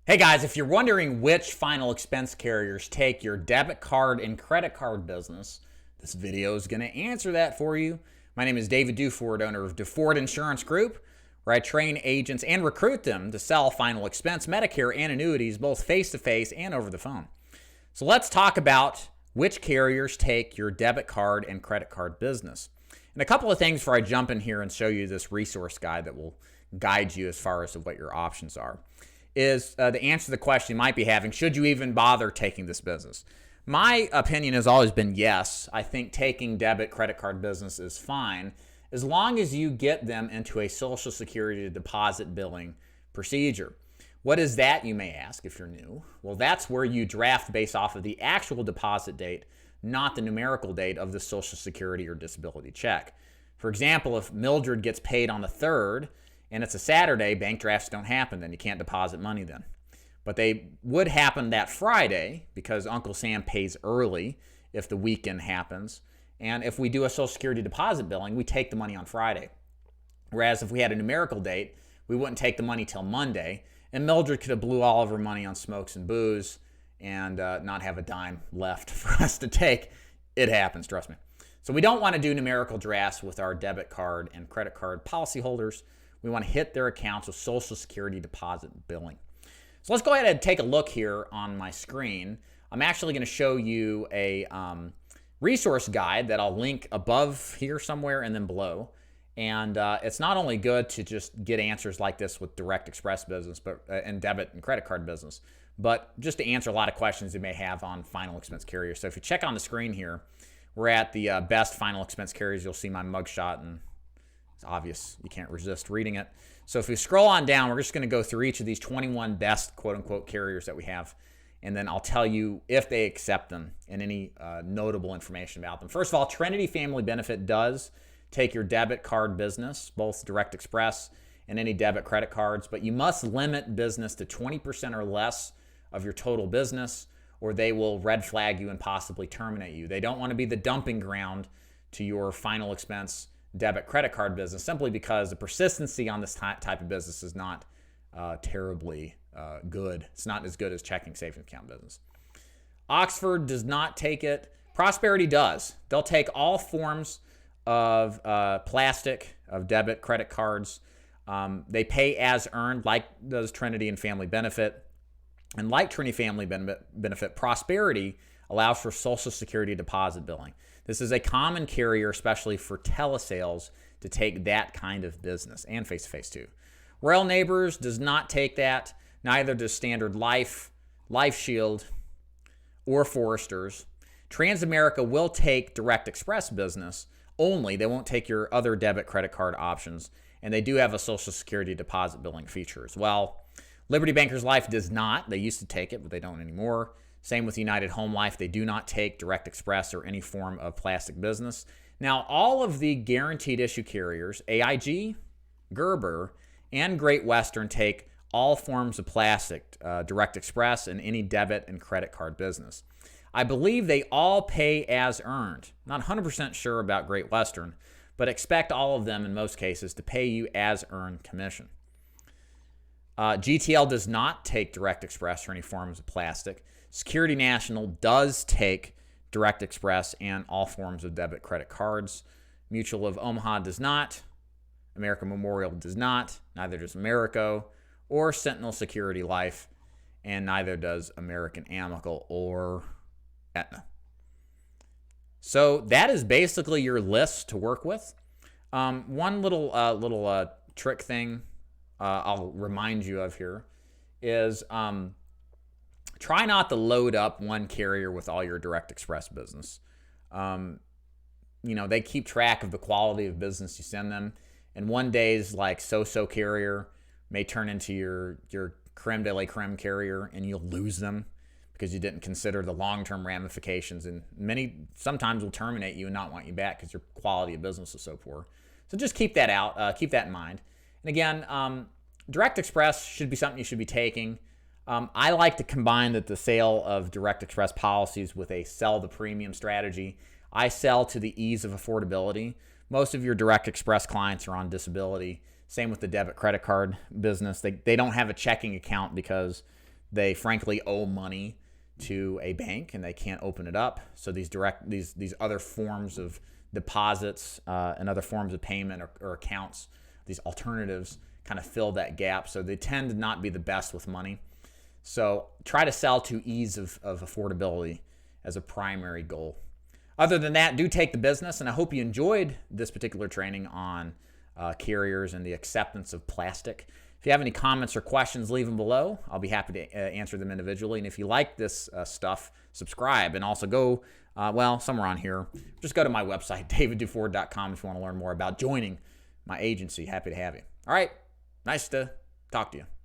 Hey guys, if you're wondering which final expense carriers take your debit card and credit card business, this video is going to answer that for you. My name is David Duford, owner of Duford Insurance Group, where I train agents and recruit them to sell final expense, Medicare, and annuities, both face-to-face and over the phone. So let's talk about which carriers take your debit card and credit card business. And a couple of things before I jump in here and show you this resource guide that will guide you as far as to what your options are. Is the answer to the question you might be having, should you even bother taking this business? My opinion has always been yes. I think taking debit credit card business is fine as long as you get them into a Social Security deposit billing procedure. What is that, you may ask, if you're new? Well, that's where you draft based off of the actual deposit date, not the numerical date of the Social Security or disability check. For example, if Mildred gets paid on the 3rd, and it's a Saturday, bank drafts don't happen, then you can't deposit money then. But they would happen that Friday because Uncle Sam pays early if the weekend happens. And if we do a Social Security deposit billing, we take the money on Friday. Whereas if we had a numerical date, we wouldn't take the money till Monday. And Mildred could have blew all of her money on smokes and booze and not have a dime left for us to take. It happens, trust me. So we don't want to do numerical drafts with our debit card and credit card policyholders. We want to hit their accounts with Social Security deposit billing. So let's go ahead and take a look here on my screen. I'm actually going to show you a resource guide that I'll link above here somewhere and then below. And it's not only good to just get answers like this with direct express business and debit and credit card business, but just to answer a lot of questions you may have on final expense carriers. So if you check on the screen here, we're at the best final expense carriers. You'll see my mugshot, and it's obvious. You can't resist reading it. So if we scroll on down, we're just going to go through each of these 21 best quote-unquote carriers that we have, and then I'll tell you if they accept them and any notable information about them. First of all, Trinity Family Benefit does take your debit card business, both Direct Express and any debit credit cards, but you must limit business to 20% or less of your total business, or they will red flag you and possibly terminate you. They don't want to be the dumping ground to your final expense debit credit card business, simply because the persistency on this type of business is not terribly good. It's not as good as checking savings account business. Oxford does not take it. Prosperity does. They'll take all forms of plastic, of debit credit cards. They pay as earned, like does Trinity and Family Benefit. And like Trinity Family Benefit, Prosperity allows for Social Security deposit billing. This is a common carrier, especially for telesales, to take that kind of business, and face-to-face too. Royal Neighbors does not take that. Neither does Standard Life, Life Shield, or Foresters. Transamerica will take Direct Express business only. They won't take your other debit credit card options, and they do have a Social Security deposit billing feature as well. Liberty Bankers Life does not. They used to take it, but they don't anymore. Same with United Home Life. They do not take Direct Express or any form of plastic business. Now, all of the guaranteed issue carriers, AIG, Gerber, and Great Western, take all forms of plastic, Direct Express, and any debit and credit card business. I believe they all pay as earned. Not 100% sure about Great Western, but expect all of them in most cases to pay you as earned commission. GTL does not take Direct Express or any forms of plastic. Security National does take Direct Express and all forms of debit credit cards. Mutual of Omaha does not. American Memorial does not. Neither does Americo or Sentinel Security Life, and neither does American Amicable or Aetna. So that is basically your list to work with. One little trick thing I'll remind you of here is try not to load up one carrier with all your Direct Express business. They keep track of the quality of business you send them, and one day's like so-so carrier may turn into your creme de la creme carrier, and you'll lose them because you didn't consider the long-term ramifications, and sometimes will terminate you and not want you back because your quality of business is so poor. So just keep that out, keep that in mind. And again, Direct Express should be something you should be taking. I like to combine the sale of Direct Express policies with a sell the premium strategy. I sell to the ease of affordability. Most of your Direct Express clients are on disability. Same with the debit credit card business. They don't have a checking account because they frankly owe money to a bank and they can't open it up. So these other forms of deposits and other forms of payment or accounts, these alternatives kind of fill that gap. So they tend to not be the best with money. So try to sell to ease of affordability as a primary goal. Other than that, do take the business, and I hope you enjoyed this particular training on carriers and the acceptance of plastic. If you have any comments or questions, leave them below. I'll be happy to answer them individually. And if you like this stuff, subscribe, and also go, somewhere on here, just go to my website, davidduford.com, if you want to learn more about joining my agency. Happy to have you. All right. Nice to talk to you.